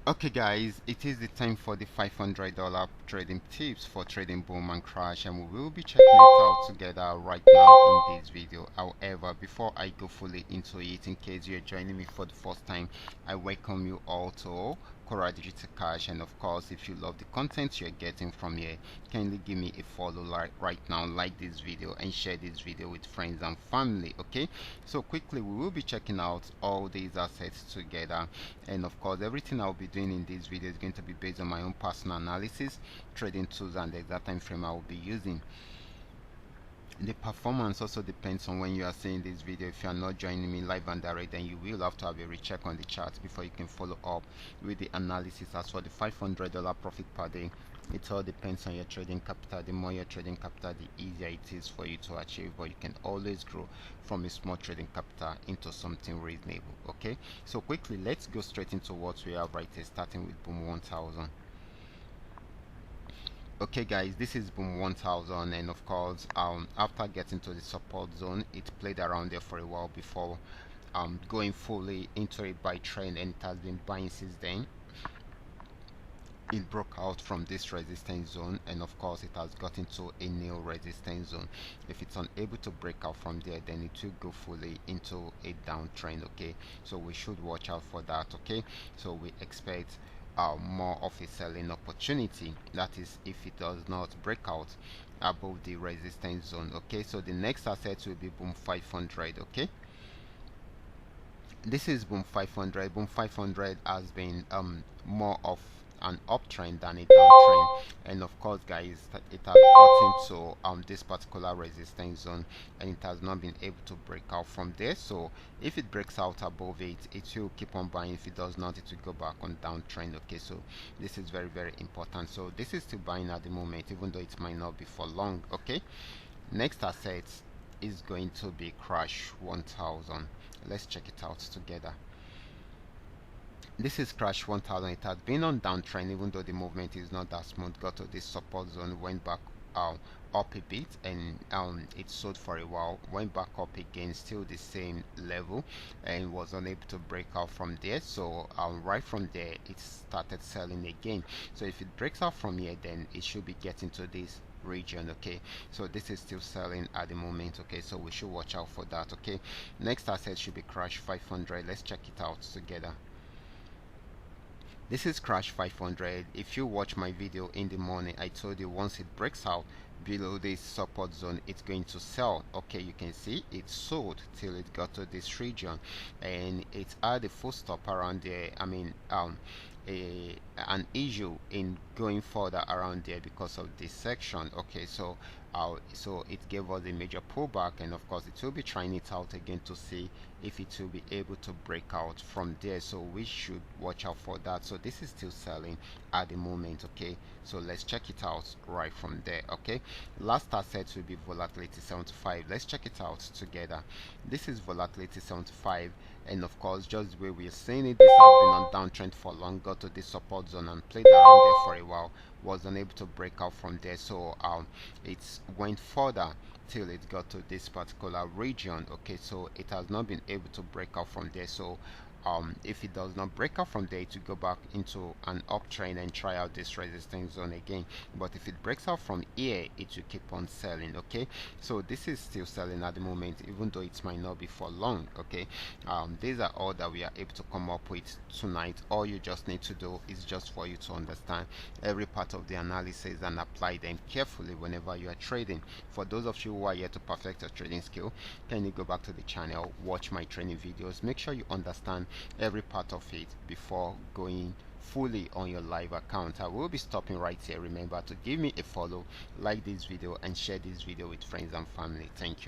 Okay guys, it is the time for the $500 trading tips for trading boom and crash, and we will be checking it out together right now in this video. However, before I go fully into it, in case you're joining me for the first time, I welcome you all to Qora Digital Cash, and of course, if you love the content you're getting from here, kindly give me a follow right now, like this video and share this video with friends and family. Okay, so quickly we will be checking out all these assets together, and of course everything I'll be doing in this video is going to be based on my own personal analysis, trading tools, and the exact time frame I will be using. The performance also depends on when you are seeing this video. If you are not joining me live and direct, then you will have to have a recheck on the chart before you can follow up with the analysis. As for the $500 profit per day, it all depends on your trading capital. The more your trading capital, the easier it is for you to achieve, but you can always grow from a small trading capital into something reasonable. Okay, so quickly let's go straight into what we have right here, starting with boom 1000. Okay guys, this is boom 1000, and of course after getting to the support zone, it played around there for a while before going fully into a buy trend, and it has been buying since then. It broke out from this resistance zone, and of course it has got into a new resistance zone. If it's unable to break out from there, then it will go fully into a downtrend. Okay, so we should watch out for that. Okay, so we expect more of a selling opportunity, that is if it does not break out above the resistance zone. Okay, so the next asset will be boom 500. Okay, this is boom 500. Boom 500 has been more of an uptrend than a downtrend, and of course guys, it has got into this particular resistance zone, and it has not been able to break out from there. So if it breaks out above it, it will keep on buying. If it does not, it will go back on downtrend. Okay, so this is very important. So this is still buying at the moment, even though it might not be for long. Okay, next asset is going to be crash 1000. Let's check it out together. This is crash 1000. It has been on downtrend, even though the movement is not that smooth. Got to this support zone, went back up a bit, and it sold for a while, went back up again, still the same level, and was unable to break out from there. So right from there it started selling again. So if it breaks out from here, then it should be getting to this region. Okay, so this is still selling at the moment. Okay, so we should watch out for that. Okay, next asset should be crash 500. Let's check it out together. This is crash 500. If you watch my video in the morning, I told you once it breaks out below this support zone, it's going to sell. Okay, you can see it sold till it got to this region, and it's at a full stop around there. I mean an issue in going further around there because of this section. Okay, so so it gave us a major pullback, and of course it will be trying it out again to see if it will be able to break out from there. So we should watch out for that. So this is still selling at the moment. Okay, so let's check it out right from there. Okay, last asset will be volatility 75. Let's check it out together. This is volatility 75, and of course, just the way we're seeing it, this has been on downtrend for long, got to this support zone and played around there for a while, was unable to break out from there. So it went further till it got to this particular region. Okay, so it has not been able to break out from there. So if it does not break out from there, it will go back into an uptrend and try out this resistance zone again. But if it breaks out from here, it will keep on selling. Okay, so this is still selling at the moment, even though it might not be for long. Okay, these are all that we are able to come up with tonight. All you just need to do is just for you to understand every part of the analysis and apply them carefully whenever you are trading. For those of you who are yet to perfect your trading skill, can you go back to the channel, watch my training videos, make sure you understand every part of it before going fully on your live account. I will be stopping right here. Remember to give me a follow, like this video, and share this video with friends and family. Thank you.